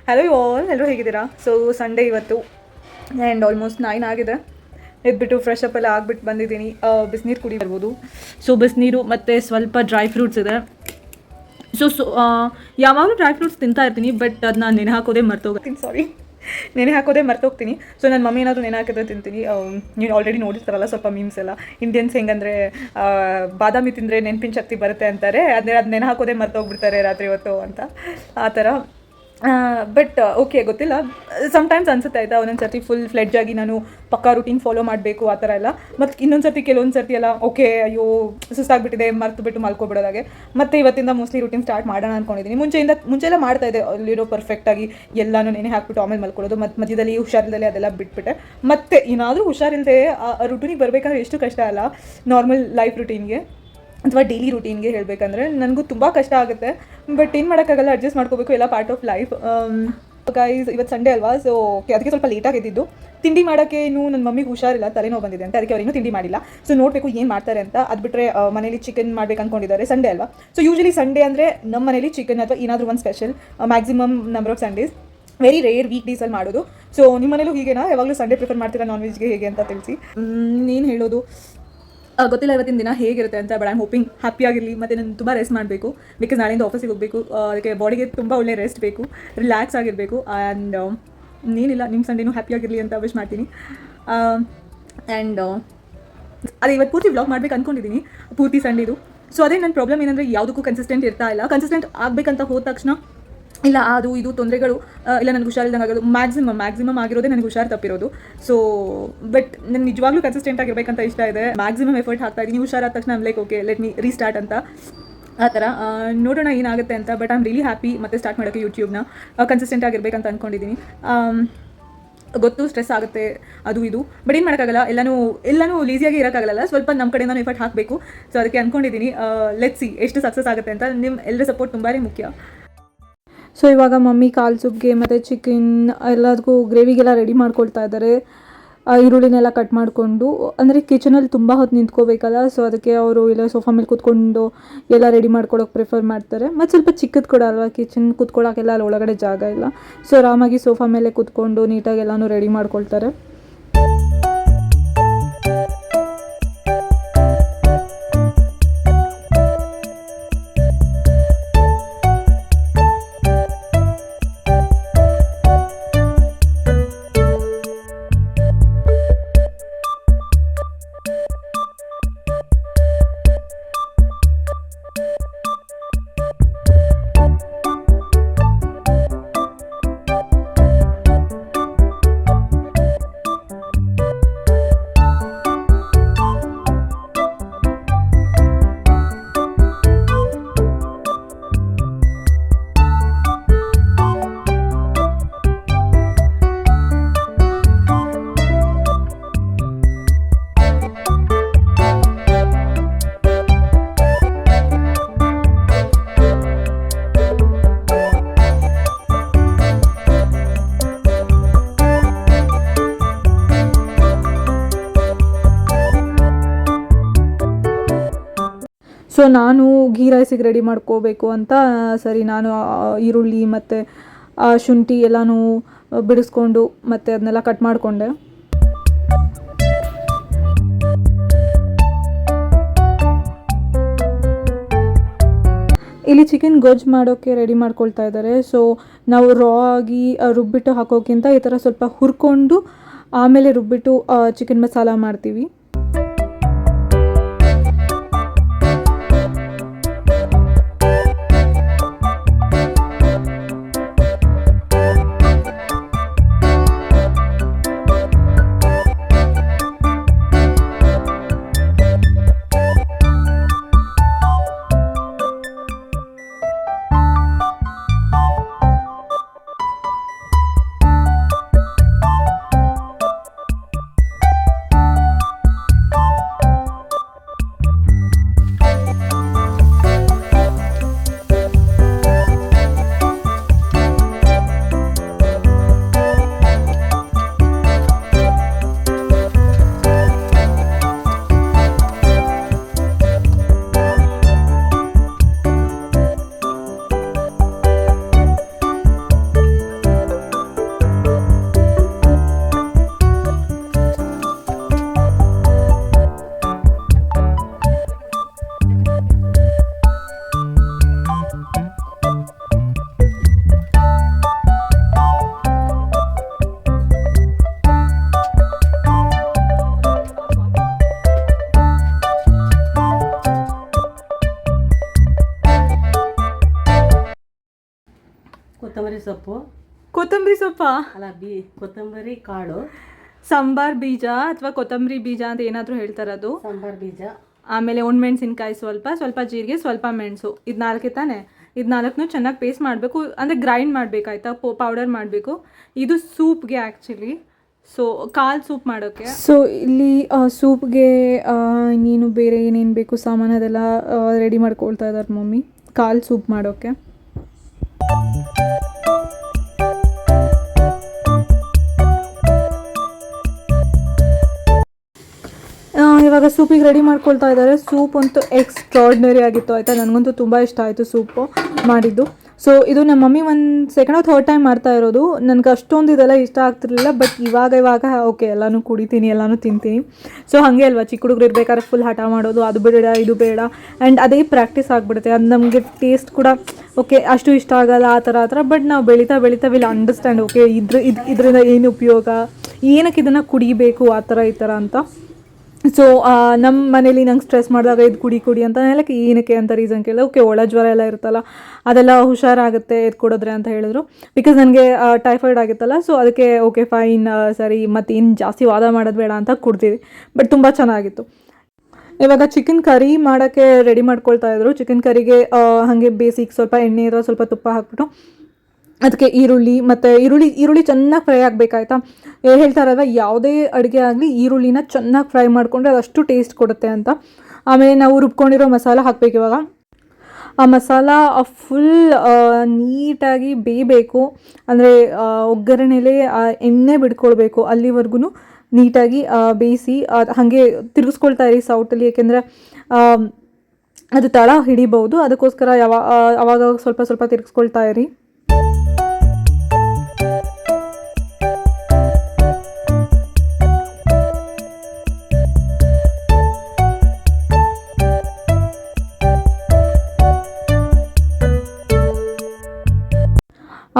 Hello all, ಎಲ್ಲರೂ ಹೇಗಿದ್ದೀರಾ? So Sunday ಇವತ್ತು ಆ್ಯಂಡ್ ಆಲ್ಮೋಸ್ಟ್ 9 ಆಗಿದೆ. ಎದ್ಬಿಟ್ಟು ಫ್ರೆಶ್ ಅಪ್ ಎಲ್ಲ ಆಗಿಬಿಟ್ಟು ಬಂದಿದ್ದೀನಿ. ಬಿಸಿನೀರು ಕುಡಿ ಬರ್ಬೋದು. ಸೊ ಬಿಸಿನೀರು ಮತ್ತು ಸ್ವಲ್ಪ ಡ್ರೈ ಫ್ರೂಟ್ಸ್ ಇದೆ. ಸೊ ಯಾವಾಗಲೂ ಡ್ರೈ ಫ್ರೂಟ್ಸ್ ತಿಂತಾ ಇರ್ತೀನಿ, ಬಟ್ ಅದನ್ನ ನೆನೆ ಹಾಕೋದೇ ಮರ್ತೋಗ್ತೀನಿ. ನೆನೆ ಹಾಕೋದೇ ಮರ್ತೋಗ್ತೀನಿ. ಸೊ ನನ್ನ ಮಮ್ಮಿ ಏನಾದರೂ ನೆನೆ ಹಾಕಿದ್ರೆ ತಿಂತೀನಿ. ನೀವು ಆಲ್ರೆಡಿ ನೋಡಿರ್ತಾರಲ್ಲ ಸ್ವಲ್ಪ ಮೀಮ್ಸ್ ಎಲ್ಲ, ಇಂಡಿಯನ್ಸ್ ಹೆಂಗಂದರೆ ಬಾದಾಮಿ ತಿಂದರೆ ನೆನಪಿನ ಶಕ್ತಿ ಬರುತ್ತೆ ಅಂತಾರೆ. ಅದು ನೆನೆ ಹಾಕೋದೇ ಮರ್ತೋಗ್ಬಿಡ್ತಾರೆ ರಾತ್ರಿ ಹೊತ್ತು ಅಂತ, ಆ ಥರ. ಬಟ್ ಓಕೆ, ಗೊತ್ತಿಲ್ಲ, ಸಮ್ಟೈಮ್ಸ್ ಅನ್ಸುತ್ತೆ ಆಯಿತಾ, ಒಂದೊಂದು ಸರ್ತಿ ಫುಲ್ ಫ್ಲೆಡ್ಜ್ ಆಗಿ ನಾನು ಪಕ್ಕಾ ರೂಟೀನ್ ಫಾಲೋ ಮಾಡಬೇಕು ಆ ಥರ ಎಲ್ಲ. ಮತ್ತು ಇನ್ನೊಂದು ಸರ್ತಿ ಕೆಲವೊಂದು ಸರ್ತಿ ಎಲ್ಲ ಓಕೆ ಅಯ್ಯೋ ಸುಸ್ತಾಗ್ಬಿಟ್ಟಿದೆ ಮರ್ತು ಬಿಟ್ಟು ಮಲ್ಕೊಬಿಡೋದಾಗೆ. ಮತ್ತು ಇವತ್ತಿಂದ ಮೋಸ್ಟ್ಲಿ ರೂಟೀನ್ ಸ್ಟಾರ್ಟ್ ಮಾಡೋಣ ಅಂದ್ಕೊಂಡಿದ್ದೀನಿ. ಮುಂಚೆಲ್ಲ ಮಾಡ್ತಾಯಿದ್ದೆ ಅಲ್ಲಿರೋ ಪರ್ಫೆಕ್ಟಾಗಿ ಎಲ್ಲನೂ ನೆನೆ ಹಾಕ್ಬಿಟ್ಟು ಆಮೇಲೆ ಮಲ್ಕೊಳ್ಳೋದು. ಮತ್ತು ಮಧ್ಯದಲ್ಲಿ ಹುಷಾರಿಲ್ಲದೆ ಅದೆಲ್ಲ ಬಿಟ್ಬಿಟ್ಟೆ. ಮತ್ತು ಏನಾದರೂ ಹುಷಾರಿಲ್ಲದೆ ಆ ರೂಟೀನಿಗೆ ಬರಬೇಕಂದ್ರೆ ಎಷ್ಟು ಕಷ್ಟ ಅಲ್ಲ, ನಾರ್ಮಲ್ ಲೈಫ್ ರೂಟೀನ್ಗೆ ಅಥವಾ ಡೈಲಿ ರೂಟೀನ್ಗೆ ಹೇಳಬೇಕಂದ್ರೆ ನನಗೂ ತುಂಬ ಕಷ್ಟ ಆಗುತ್ತೆ. ಬಟ್ ಏನು ಮಾಡೋಕ್ಕಾಗಲ್ಲ, ಅಡ್ಜಸ್ಟ್ ಮಾಡ್ಕೋಬೇಕು, ಎಲ್ಲ ಪಾರ್ಟ್ ಆಫ್ ಲೈಫ್. ಗೈಸ್, ಇವತ್ತು ಸಂಡೇ ಅಲ್ವಾ, ಸೊ ಅದಕ್ಕೆ ಸ್ವಲ್ಪ ಲೇಟಾಗಿ ಎದ್ದಿದ್ದು. ತಿಂಡಿ ಮಾಡೋಕ್ಕೆ ಇನ್ನೂ ನನ್ನ ಮಮ್ಮಿಗೆ ಹುಷಾರಿಲ್ಲ, ತಲೆನೋವು ಬಂದಿದೆ ಅಂತ, ಅದಕ್ಕೆ ಅವ್ರು ಇನ್ನೂ ತಿಂಡಿ ಮಾಡಿಲ್ಲ. ಸೊ ನೋಡಬೇಕು ಏನು ಮಾಡ್ತಾರೆ ಅಂತ. ಅದು ಬಿಟ್ಟರೆ ಮನೇಲಿ ಚಿಕನ್ ಮಾಡ್ಬೇಕು ಅಂದ್ಕೊಂಡಿದ್ದಾರೆ, ಸಂಡೇ ಅಲ್ವಾ. ಸೊ ಯೂಶಲಿ ಸಂಡೇ ಅಂದರೆ ನಮ್ಮ ಮನೇಲಿ ಚಿಕನ್ ಅಥವಾ ಏನಾದರೂ ಒಂದು special, maximum number of Sundays, very rare week ಡೇಸಲ್ಲಿ ಮಾಡೋದು. ಸೊ ನಿಮ್ಮ ಮನೇಲೂ ಹೀಗೇನಾ? ಯಾವಾಗಲೂ ಸಂಡೇ ಪ್ರಿಫರ್ ಮಾಡ್ತೀರಾ ನಾನ್ ವೆಜ್ಗೆ ಹೇಗೆ ಅಂತ ತಿಳಿಸಿ. ಏನು ಹೇಳೋದು ಗೊತ್ತಿಲ್ಲ ಇವತ್ತಿನ ದಿನ ಹೇಗಿರುತ್ತೆ ಅಂತ. ಬಟ್ ಐ ಆಮ್ ಹೋಪಿಂಗ್ ಹ್ಯಾಪಿಯಾಗಿರಲಿ. ಮತ್ತು ನಾನು ತುಂಬ ರೆಸ್ಟ್ ಮಾಡಬೇಕು, ಬಿಕಾಸ್ ನಾಳೆಯಿಂದ ಆಫೀಸಿಗೆ ಹೋಗಬೇಕು. ಅದಕ್ಕೆ ಬಾಡಿಗೆ ತುಂಬ ಒಳ್ಳೆ ರೆಸ್ಟ್ ಬೇಕು, ರಿಲ್ಯಾಕ್ಸ್ ಆಗಿರಬೇಕು. ಆ್ಯಂಡ್ ಏನಿಲ್ಲ, ನಿಮ್ಮ ಸಂಡೇನೂ ಹ್ಯಾಪಿಯಾಗಿರಲಿ ಅಂತ ವಿಶ್ ಮಾಡ್ತೀನಿ. ಆ್ಯಂಡ್ ಅದೇ ಇವತ್ತು ಪೂರ್ತಿ ವ್ಲಾಗ್ ಮಾಡ್ಬೇಕು ಅಂದ್ಕೊಂಡಿದ್ದೀನಿ, ಪೂರ್ತಿ ಸಂಡೇದು. ಸೊ ಅದೇ ನನ್ನ ಪ್ರಾಬ್ಲಮ್ ಏನಂದರೆ ಯಾವುದಕ್ಕೂ ಕನ್ಸಿಸ್ಟೆಂಟ್ ಇರ್ತಾ ಇಲ್ಲ. ಕನ್ಸಿಸ್ಟೆಂಟ್ ಆಗಬೇಕಂತ ಹೋದ ತಕ್ಷಣ ಇಲ್ಲ ಅದು ಇದು ತೊಂದರೆಗಳು, ಇಲ್ಲ ನನಗೆ ಹುಷಾರಿಲ್ದಂಗೆ ಆಗೋದು, ಮ್ಯಾಕ್ಸಿಮಮ್ ಆಗಿರೋದೇ ನನಗೆ ಹುಷಾರು ತಪ್ಪಿರೋದು. ಸೊ ಬಟ್ ನನಗೆ ನಿಜವಾಗ್ಲೂ ಕನ್ಸಿಸ್ಟೆಂಟ್ ಆಗಿರ್ಬೇಕಂತ ಇಷ್ಟ ಇದೆ. ಮ್ಯಾಕ್ಸಿಮಮ್ ಎಫರ್ಟ್ ಹಾಕ್ತಾ ಇದ್ದೀನಿ. ಹುಷಾರಾದ ತಕ್ಷಣ I'm like okay let me restart ಅಂತ, ಆ ಥರ. ನೋಡೋಣ ಏನಾಗುತ್ತೆ ಅಂತ. But I am really happy ಮತ್ತೆ ಸ್ಟಾರ್ಟ್ ಮಾಡೋಕ್ಕೆ ಯೂಟ್ಯೂಬ್ನ ಕನ್ಸಿಸ್ಟೆಂಟ್ ಆಗಿರ್ಬೇಕಂತ ಅಂದ್ಕೊಂಡಿದ್ದೀನಿ. ಗೊತ್ತು ಸ್ಟ್ರೆಸ್ ಆಗುತ್ತೆ ಅದು ಇದು, ಬಟ್ ಏನು ಮಾಡೋಕ್ಕಾಗಲ್ಲ, ಎಲ್ಲನೂ ಲೀಸಿಯಾಗಿ ಇರೋಕ್ಕಾಗಲ್ಲ, ಸ್ವಲ್ಪ ನಮ್ಮ ಕಡೆ ನಾನು ಎಫರ್ಟ್ ಹಾಕಬೇಕು. ಸೊ ಅದಕ್ಕೆ ಅಂದ್ಕೊಂಡಿದ್ದೀನಿ. ಲೆಟ್ಸ್ ಸಿ ಎಷ್ಟು ಸಕ್ಸಸ್ ಆಗುತ್ತೆ ಅಂತ. ನಿಮ್ಮ ಎಲ್ಲರ ಸಪೋರ್ಟ್ ತುಂಬಾ ಮುಖ್ಯ. ಸೊ ಇವಾಗ ಮಮ್ಮಿ ಕಾಲ್ ಸೂಪ್ಗೆ ಮತ್ತು ಚಿಕನ್ ಎಲ್ಲದಕ್ಕೂ ಗ್ರೇವಿಗೆಲ್ಲ ರೆಡಿ ಮಾಡ್ಕೊಳ್ತಾ ಇದ್ದಾರೆ. ಈರುಳ್ಳಿನೆಲ್ಲ ಕಟ್ ಮಾಡಿಕೊಂಡು, ಅಂದರೆ ಕಿಚನಲ್ಲಿ ತುಂಬ ಹೊತ್ತು ನಿಂತ್ಕೋಬೇಕಲ್ಲ, ಸೊ ಅದಕ್ಕೆ ಅವರು ಇಲ್ಲ ಸೋಫಾ ಮೇಲೆ ಕೂತ್ಕೊಂಡು ಎಲ್ಲ ರೆಡಿ ಮಾಡ್ಕೊಳ್ಳೋಕೆ ಪ್ರಿಫರ್ ಮಾಡ್ತಾರೆ. ಮತ್ತು ಸ್ವಲ್ಪ ಚಿಕ್ಕದು ಕೂಡ ಅಲ್ವಾ ಕಿಚನ್, ಕೂತ್ಕೊಳ್ಳೋಕೆಲ್ಲ ಅಲ್ಲಿ ಒಳಗಡೆ ಜಾಗ ಇಲ್ಲ. ಸೊ ಆರಾಮಾಗಿ ಸೋಫಾ ಮೇಲೆ ಕೂತ್ಕೊಂಡು ನೀಟಾಗಿ ಎಲ್ಲನೂ ರೆಡಿ ಮಾಡ್ಕೊಳ್ತಾರೆ. ಸೊ ನಾನು ಘೀ ರೈಸಿಗೆ ರೆಡಿ ಮಾಡ್ಕೋಬೇಕು ಅಂತ ಸರಿ ನಾನು ಈರುಳ್ಳಿ ಮತ್ತು ಶುಂಠಿ ಎಲ್ಲನೂ ಬಿಡಿಸ್ಕೊಂಡು ಮತ್ತು ಅದನ್ನೆಲ್ಲ ಕಟ್ ಮಾಡಿಕೊಂಡೆ. ಇಲ್ಲಿ ಚಿಕನ್ ಗೊಜ್ಜು ಮಾಡೋಕ್ಕೆ ರೆಡಿ ಮಾಡ್ಕೊಳ್ತಾ ಇದ್ದಾರೆ. ಸೊ ನಾವು ರಾ ಆಗಿ ರುಬ್ಬಿಟ್ಟು ಹಾಕೋಕ್ಕಿಂತ ಈ ಥರ ಸ್ವಲ್ಪ ಹುರ್ಕೊಂಡು ಆಮೇಲೆ ರುಬ್ಬಿಟ್ಟು ಚಿಕನ್ ಮಸಾಲ ಮಾಡ್ತೀವಿ. ಕೊತ್ತಂಬರಿ ಸೊಪ್ಪಾ? ಅಲ್ಲ, ಕೊತ್ತಂಬರಿ ಕಾಳು, ಸಾಂಬಾರ್ ಬೀಜ ಅಥವಾ ಕೊತ್ತಂಬರಿ ಬೀಜ ಅಂತ ಏನಾದರೂ ಹೇಳ್ತಾರೆ ಅದು. ಸಾಂಬಾರ್ ಬೀಜ, ಆಮೇಲೆ ಒಣಮೆಣಸಿನ್ಕಾಯಿ ಸ್ವಲ್ಪ ಜೀರಿಗೆ, ಸ್ವಲ್ಪ ಮೆಣಸು, ಇದು 4 ತಾನೆ. ಇದು 4ನೂ ಚೆನ್ನಾಗಿ ಪೇಸ್ಟ್ ಮಾಡಬೇಕು, ಅಂದರೆ ಗ್ರೈಂಡ್ ಮಾಡಬೇಕಾಯ್ತಾ, ಪೌಡರ್ ಮಾಡಬೇಕು. ಇದು ಸೂಪ್ಗೆ ಆ್ಯಕ್ಚುಲಿ, ಸೊ ಕಾಲು ಸೂಪ್ ಮಾಡೋಕ್ಕೆ. ಸೊ ಇಲ್ಲಿ ಸೂಪ್ಗೆ ನೀನು ಬೇರೆ ಏನೇನು ಬೇಕು ಸಾಮಾನು ಅದೆಲ್ಲ ರೆಡಿ ಮಾಡ್ಕೊಳ್ತಾ ಇದ್ದಾರೆ ಮಮ್ಮಿ ಕಾಲು ಸೂಪ್ ಮಾಡೋಕ್ಕೆ. ಇವಾಗ ಸೂಪಿಗೆ ರೆಡಿ ಮಾಡ್ಕೊಳ್ತಾ ಇದ್ದಾರೆ. ಸೂಪ್ ಅಂತೂ ಎಕ್ಸ್ಟ್ರಾರ್ಡಿನರಿ ಆಗಿತ್ತು ಆಯಿತಾ. ನನಗಂತೂ ತುಂಬ ಇಷ್ಟ ಆಯಿತು ಸೂಪು ಮಾಡಿದ್ದು. ಸೊ ಇದು ನಮ್ಮ ಮಮ್ಮಿ ಒಂದು ಸೆಕೆಂಡ್ ಥರ್ಡ್ ಟೈಮ್ ಮಾಡ್ತಾ ಇರೋದು. ನನಗೆ ಅಷ್ಟೊಂದು ಇದೆಲ್ಲ ಇಷ್ಟ ಆಗ್ತಿರಲಿಲ್ಲ, ಬಟ್ ಇವಾಗ ಓಕೆ ಎಲ್ಲನೂ ಕುಡಿತೀನಿ, ಎಲ್ಲನೂ ತಿಂತೀನಿ. ಸೊ ಹಾಗೆ ಅಲ್ವಾ, ಚಿಕ್ಕ ಹುಡುಗರು ಇರಬೇಕಾದ್ರೆ ಫುಲ್ ಹಠ ಮಾಡೋದು, ಅದು ಬೇಡ ಇದು ಬೇಡ, ಆ್ಯಂಡ್ ಅದೇ ಪ್ರಾಕ್ಟೀಸ್ ಆಗಿಬಿಡುತ್ತೆ. ಅದು ನಮಗೆ ಟೇಸ್ಟ್ ಕೂಡ ಓಕೆ ಅಷ್ಟು ಇಷ್ಟ ಆಗಲ್ಲ ಆ ಥರ. ಬಟ್ ನಾವು ಬೆಳೀತಾ ವಿಲ್ ಅಂಡರ್ಸ್ಟ್ಯಾಂಡ್, ಓಕೆ ಇದರಿಂದ ಏನು ಉಪಯೋಗ, ಏನಕ್ಕೆ ಇದನ್ನು ಕುಡಿಬೇಕು ಆ ಥರ ಈ ಥರ ಅಂತ. ಸೊ ನಮ್ಮ ಮನೇಲಿ ನಂಗೆ ಸ್ಟ್ರೆಸ್ ಮಾಡಿದಾಗ ಇದು ಕುಡಿ ಅಂತ ಹೇಳಕ್ಕೆ ಏನಕ್ಕೆ ಅಂತ ರೀಸನ್ ಕೇಳಿದೆ. ಓಕೆ ಒಳ ಜ್ವರ ಎಲ್ಲ ಇರುತ್ತಲ್ಲ, ಅದೆಲ್ಲ ಹುಷಾರಾಗುತ್ತೆ ಇದು ಕೊಡಿದ್ರೆ ಅಂತ ಹೇಳಿದ್ರು. ಬಿಕಾಸ್ ನನಗೆ ಟೈಫಾಯ್ಡ್ ಆಗಿತ್ತಲ್ಲ, ಸೊ ಅದಕ್ಕೆ ಓಕೆ ಫೈನ್ ಸರಿ ಮತ್ತೇನು ಜಾಸ್ತಿ ವಾದ ಮಾಡೋದು ಬೇಡ ಅಂತ ಕುಡ್ತೀವಿ. ಬಟ್ ತುಂಬ ಚೆನ್ನಾಗಿತ್ತು. ಇವಾಗ ಚಿಕನ್ ಕರಿ ಮಾಡೋಕ್ಕೆ ರೆಡಿ ಮಾಡ್ಕೊಳ್ತಾ ಇದ್ರು. ಚಿಕನ್ ಕರಿಗೆ ಹಾಗೆ ಬೇಸಿಕ್ ಸ್ವಲ್ಪ ಎಣ್ಣೆ ಇರೋ ಸ್ವಲ್ಪ ತುಪ್ಪ ಹಾಕ್ಬಿಟ್ಟು ಅದಕ್ಕೆ ಈರುಳ್ಳಿ ಚೆನ್ನಾಗಿ ಫ್ರೈ ಆಗಬೇಕಾಯ್ತಾ. ಹೇಳ್ತಾರಲ್ವ, ಯಾವುದೇ ಅಡುಗೆ ಆಗಲಿ ಈರುಳ್ಳಿನ ಚೆನ್ನಾಗಿ ಫ್ರೈ ಮಾಡಿಕೊಂಡ್ರೆ ಅದಷ್ಟು ಟೇಸ್ಟ್ ಕೊಡುತ್ತೆ ಅಂತ. ಆಮೇಲೆ ನಾವು ರುಬ್ಕೊಂಡಿರೋ ಮಸಾಲ ಹಾಕಬೇಕು. ಇವಾಗ ಆ ಮಸಾಲ ಫುಲ್ ನೀಟಾಗಿ ಬೇಯಬೇಕು, ಅಂದರೆ ಒಗ್ಗರಣೆಲೇ ಎಣ್ಣೆ ಬಿಡ್ಕೊಳ್ಬೇಕು. ಅಲ್ಲಿವರೆಗೂ ನೀಟಾಗಿ ಬೇಯಿಸಿ ಹಾಗೆ ತಿರುಗಿಸ್ಕೊಳ್ತಾ ಇರಿ ಸೌಟಲ್ಲಿ, ಏಕೆಂದರೆ ಅದು ತಳ ಹಿಡಿಬೋದು. ಅದಕ್ಕೋಸ್ಕರ ಅವಾಗ ಸ್ವಲ್ಪ ತಿರುಗಿಸ್ಕೊಳ್ತಾ ಇರಿ.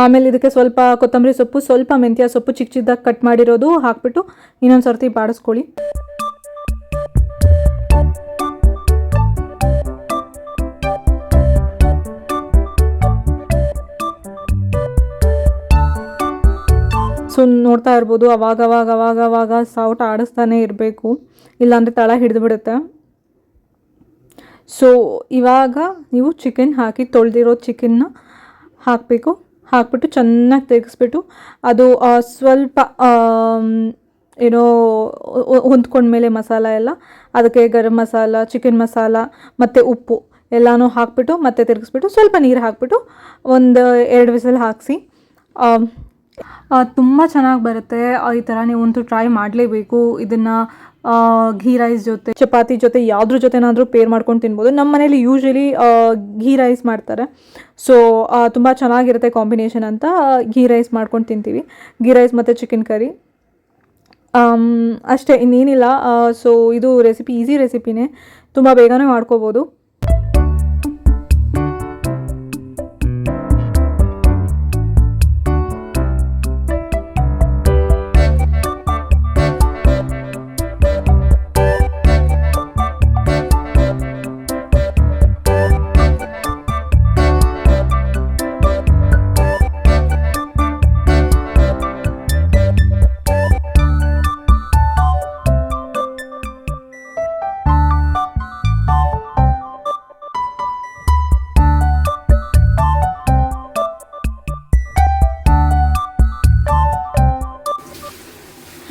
ಆಮೇಲೆ ಇದಕ್ಕೆ ಸ್ವಲ್ಪ ಕೊತ್ತಂಬರಿ ಸೊಪ್ಪು, ಸ್ವಲ್ಪ ಮೆಂತ್ಯ ಸೊಪ್ಪು ಚಿಕ್ಕದಾಗಿ ಕಟ್ ಮಾಡಿರೋದು ಹಾಕ್ಬಿಟ್ಟು ಇನ್ನೊಂದು ಸರ್ತಿ ಬಾಡಿಸ್ಕೊಳ್ಳಿ. ಸೊ ನೋಡ್ತಾ ಇರ್ಬೋದು, ಅವಾಗ ಸೌಟ್ ಆಡಿಸ್ತಾನೆ ಇರಬೇಕು, ಇಲ್ಲಾಂದರೆ ತಳ ಹಿಡಿದು ಬಿಡುತ್ತೆ. ಸೊ ಇವಾಗ ನೀವು ಚಿಕನ್ ಹಾಕಿ ತೊಳೆದಿರೋ ಚಿಕನ್ನ ಹಾಕ್ಬಿಟ್ಟು ಚೆನ್ನಾಗಿ ತೆಗೆಸ್ಬಿಟ್ಟು ಅದು ಸ್ವಲ್ಪ ಏನೋ ಹೊಂದ್ಕೊಂಡ್ಮೇಲೆ ಮಸಾಲ ಎಲ್ಲ, ಅದಕ್ಕೆ ಗರಂ ಮಸಾಲ, ಚಿಕನ್ ಮಸಾಲ ಮತ್ತು ಉಪ್ಪು ಎಲ್ಲನೂ ಹಾಕ್ಬಿಟ್ಟು ಮತ್ತೆ ತಿರುಗಿಸ್ಬಿಟ್ಟು ಸ್ವಲ್ಪ ನೀರು ಹಾಕ್ಬಿಟ್ಟು 1-2 ವಿಸಲ್ ಹಾಕಿಸಿ. ತುಂಬ ಚೆನ್ನಾಗಿ ಬರುತ್ತೆ ಈ ಥರ. ನೀವಂತೂ ಟ್ರೈ ಮಾಡಲೇಬೇಕು ಇದನ್ನು. ಘೀ ರೈಸ್ ಜೊತೆ, ಚಪಾತಿ ಜೊತೆ, ಯಾವುದ್ರ ಜೊತೆನಾದರೂ ಪೇರ್ ಮಾಡ್ಕೊಂಡು ತಿನ್ಬೋದು. ನಮ್ಮ ಮನೇಲಿ ಯೂಶ್ವಲಿ ಘೀ ರೈಸ್ ಮಾಡ್ತಾರೆ. ಸೊ ತುಂಬ ಚೆನ್ನಾಗಿರುತ್ತೆ ಕಾಂಬಿನೇಷನ್ ಅಂತ ಘೀ ರೈಸ್ ಮಾಡ್ಕೊಂಡು ತಿಂತೀವಿ. ಘೀ ರೈಸ್ ಮತ್ತು ಚಿಕನ್ ಕರಿ ಅಷ್ಟೇ, ಇನ್ನೇನಿಲ್ಲ. ಸೊ ಇದು ರೆಸಿಪಿ ಈಸಿ ರೆಸಿಪಿನೇ, ತುಂಬ ಬೇಗನೆ ಮಾಡ್ಕೋಬೋದು.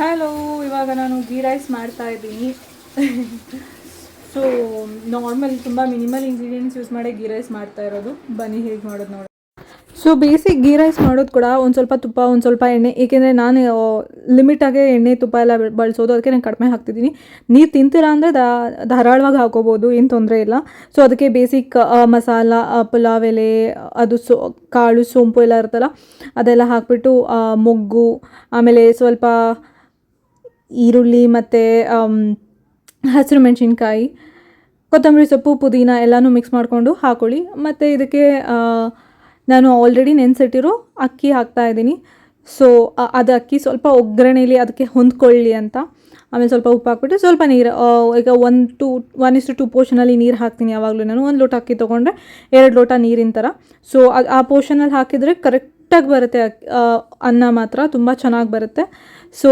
ಹಲೋ, ಇವಾಗ ನಾನು ಘೀ ರೈಸ್ ಮಾಡ್ತಾ ಇದ್ದೀನಿ. ಸೊ ನಾರ್ಮಲ್ ತುಂಬ ಮಿನಿಮಲ್ ಇಂಗ್ರೀಡಿಯೆಂಟ್ಸ್ ಯೂಸ್ ಮಾಡಿ ಘೀ ರೈಸ್ ಮಾಡ್ತಾ ಇರೋದು. ಬನ್ನಿ ಹೇಗೆ ಮಾಡೋದು ನೋಡಿ. ಸೊ ಬೇಸಿಕ್ ಘೀ ರೈಸ್ ಮಾಡೋದು ಕೂಡ ಒಂದು ಸ್ವಲ್ಪ ತುಪ್ಪ, ಒಂದು ಸ್ವಲ್ಪ ಎಣ್ಣೆ, ಏಕೆಂದರೆ ನಾನು ಲಿಮಿಟಾಗೆ ಎಣ್ಣೆ ತುಪ್ಪ ಎಲ್ಲ ಬಳಸೋದು, ಅದಕ್ಕೆ ನಾನು ಕಡಿಮೆ ಹಾಕ್ತಿದ್ದೀನಿ. ನೀವು ತಿಂತೀರಾ ಅಂದರೆ ಧಾರಾಳವಾಗಿ ಹಾಕೋಬೋದು, ಏನು ತೊಂದರೆ ಇಲ್ಲ. ಸೊ ಅದಕ್ಕೆ ಬೇಸಿಕ್ ಮಸಾಲ, ಪುಲಾವ್ ಎಲೆ, ಅದು ಕಾಳು, ಸೋಂಪು ಎಲ್ಲ ಇರುತ್ತಲ್ಲ ಅದೆಲ್ಲ ಹಾಕ್ಬಿಟ್ಟು ಮೊಗ್ಗು, ಆಮೇಲೆ ಸ್ವಲ್ಪ ಈರುಳ್ಳಿ ಮತ್ತು ಹಸಿರು ಮೆಣಸಿನ್ಕಾಯಿ, ಕೊತ್ತಂಬರಿ ಸೊಪ್ಪು, ಪುದೀನ ಎಲ್ಲನೂ ಮಿಕ್ಸ್ ಮಾಡಿಕೊಂಡು ಹಾಕ್ಕೊಳ್ಳಿ. ಮತ್ತು ಇದಕ್ಕೆ ನಾನು ಆಲ್ರೆಡಿ ನೆನೆಸಿಟ್ಟಿರೋ ಅಕ್ಕಿ ಹಾಕ್ತಾಯಿದ್ದೀನಿ. ಸೊ ಅದು ಅಕ್ಕಿ ಸ್ವಲ್ಪ ಒಗ್ಗರಣೆಯಲ್ಲಿ ಅದಕ್ಕೆ ಹೊಂದ್ಕೊಳ್ಳಿ ಅಂತ. ಆಮೇಲೆ ಸ್ವಲ್ಪ ಉಪ್ಪು ಹಾಕ್ಬಿಟ್ಟು ಸ್ವಲ್ಪ ನೀರು, ಈಗ 1:2 ಪೋರ್ಷನಲ್ಲಿ ನೀರು ಹಾಕ್ತೀನಿ ಯಾವಾಗಲೂ ನಾನು. 1 ಲೋಟ ಅಕ್ಕಿ ತೊಗೊಂಡ್ರೆ 2 ಲೋಟ ನೀರಿನ ಥರ. ಸೊ ಆ ಪೋರ್ಷನಲ್ಲಿ ಹಾಕಿದರೆ ಕರೆಕ್ಟ್ ಸಾಫ್ಟಾಗಿ ಬರುತ್ತೆ ಅನ್ನ ಮಾತ್ರ ತುಂಬ ಚೆನ್ನಾಗಿ ಬರುತ್ತೆ. ಸೊ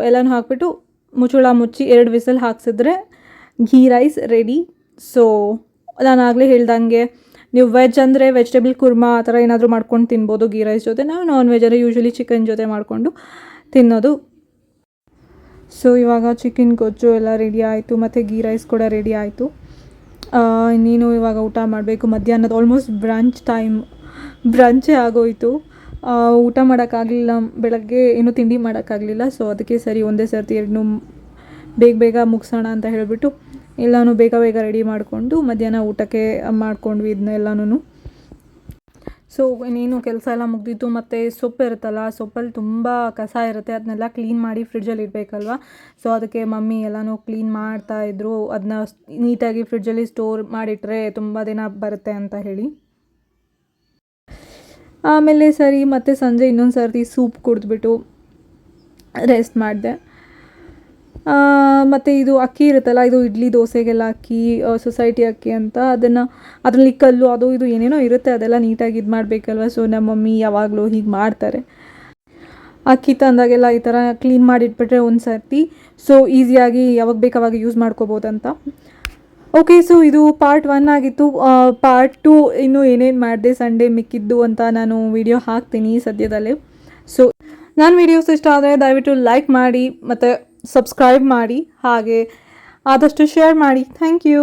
ಎಲ್ಲನೂ ಹಾಕ್ಬಿಟ್ಟು ಮುಚ್ಚಳ ಮುಚ್ಚಿ 2 ವಿಸಲ್ ಹಾಕ್ಸಿದ್ರೆ ಘೀ ರೈಸ್ ರೆಡಿ. ಸೊ ನಾನು ಆಗಲೇ ಹೇಳ್ದಂಗೆ ನೀವು ವೆಜ್ ಅಂದರೆ ವೆಜಿಟೇಬಲ್ ಕುರ್ಮಾ ಆ ಥರ ಏನಾದರೂ ಮಾಡ್ಕೊಂಡು ತಿನ್ಬೋದು ಘೀ ರೈಸ್ ಜೊತೆ. ನಾವು ನಾನ್ ವೆಜ್ ಅಂದರೆ ಯೂಶ್ವಲಿ ಚಿಕನ್ ಜೊತೆ ಮಾಡಿಕೊಂಡು ತಿನ್ನೋದು. ಸೊ ಇವಾಗ ಚಿಕನ್ ಗೊಜ್ಜು ಎಲ್ಲ ರೆಡಿ ಆಯಿತು ಮತ್ತು ಘೀ ರೈಸ್ ಕೂಡ ರೆಡಿ ಆಯಿತು. ಇನ್ನೇನು ಇವಾಗ ಊಟ ಮಾಡಬೇಕು. ಮಧ್ಯಾಹ್ನದ ಆಲ್ಮೋಸ್ಟ್ ಬ್ರಂಚೇ ಆಗೋಯಿತು. ಊಟ ಮಾಡೋಕ್ಕಾಗಲಿಲ್ಲ, ಬೆಳಗ್ಗೆ ಏನೂ ತಿಂಡಿ ಮಾಡೋಕ್ಕಾಗಲಿಲ್ಲ. ಸೊ ಅದಕ್ಕೆ ಸರಿ ಒಂದೇ ಸರ್ತಿ ಎರಡನ್ನೂ ಬೇಗ ಮುಗಿಸೋಣ ಅಂತ ಹೇಳಿಬಿಟ್ಟು ಎಲ್ಲನೂ ಬೇಗ ರೆಡಿ ಮಾಡಿಕೊಂಡು ಮಧ್ಯಾಹ್ನ ಊಟಕ್ಕೆ ಮಾಡ್ಕೊಂಡ್ವಿ ಇದನ್ನೆಲ್ಲನೂ. ಸೊ ಇನ್ನೇನು ಕೆಲಸ ಎಲ್ಲ ಮುಗ್ದಿತ್ತು. ಮತ್ತು ಸೊಪ್ಪು ಇರುತ್ತಲ್ಲ, ಸೊಪ್ಪಲ್ಲಿ ತುಂಬ ಕಸ ಇರುತ್ತೆ, ಅದನ್ನೆಲ್ಲ ಕ್ಲೀನ್ ಮಾಡಿ ಫ್ರಿಡ್ಜಲ್ಲಿ ಇಡಬೇಕಲ್ವ. ಸೊ ಅದಕ್ಕೆ ಮಮ್ಮಿ ಎಲ್ಲನೂ ಕ್ಲೀನ್ ಮಾಡ್ತಾಯಿದ್ರು. ಅದನ್ನ ನೀಟಾಗಿ ಫ್ರಿಡ್ಜಲ್ಲಿ ಸ್ಟೋರ್ ಮಾಡಿಟ್ರೆ ತುಂಬ ದಿನ ಬರುತ್ತೆ ಅಂತ ಹೇಳಿ. ಆಮೇಲೆ ಸರಿ ಮತ್ತು ಸಂಜೆ ಇನ್ನೊಂದು ಸರ್ತಿ ಸೂಪ್ ಕುಡಿದ್ಬಿಟ್ಟು ರೆಸ್ಟ್ ಮಾಡಿದೆ. ಮತ್ತು ಇದು ಅಕ್ಕಿ ಇರುತ್ತಲ್ಲ, ಇದು ಇಡ್ಲಿ ದೋಸೆಗೆಲ್ಲ ಅಕ್ಕಿ, ಸೊಸೈಟಿ ಅಕ್ಕಿ ಅಂತ, ಅದರಲ್ಲಿ ಕಲ್ಲು ಅದು ಇದು ಏನೇನೋ ಇರುತ್ತೆ, ಅದೆಲ್ಲ ನೀಟಾಗಿ ಇದು ಮಾಡಬೇಕಲ್ವ. ಸೊ ನಮ್ಮ ಮಮ್ಮಿ ಯಾವಾಗಲೂ ಹೀಗೆ ಮಾಡ್ತಾರೆ. ಅಕ್ಕಿ ತಂದಾಗೆಲ್ಲ ಈ ಥರ ಕ್ಲೀನ್ ಮಾಡಿಟ್ಬಿಟ್ರೆ ಒಂದು ಸರ್ತಿ ಸೊ ಈಸಿಯಾಗಿ ಯಾವಾಗ ಬೇಕು ಅವಾಗ ಯೂಸ್ ಮಾಡ್ಕೋಬೋದಂತ. ಓಕೆ, ಸೊ ಇದು ಪಾರ್ಟ್ 1 ಆಗಿತ್ತು. ಪಾರ್ಟ್ 2 ಇನ್ನೂ ಏನೇನು ಮಾಡಿದೆ ಸಂಡೇ ಮಿಕ್ಕಿದ್ದು ಅಂತ ನಾನು ವಿಡಿಯೋ ಹಾಕ್ತೀನಿ ಸದ್ಯದಲ್ಲೇ. ಸೊ ನನ್ನ ವಿಡಿಯೋಸ್ ಇಷ್ಟ ಆದರೆ ದಯವಿಟ್ಟು ಲೈಕ್ ಮಾಡಿ ಮತ್ತು ಸಬ್ಸ್ಕ್ರೈಬ್ ಮಾಡಿ, ಹಾಗೆ ಆದಷ್ಟು ಶೇರ್ ಮಾಡಿ. Thank you.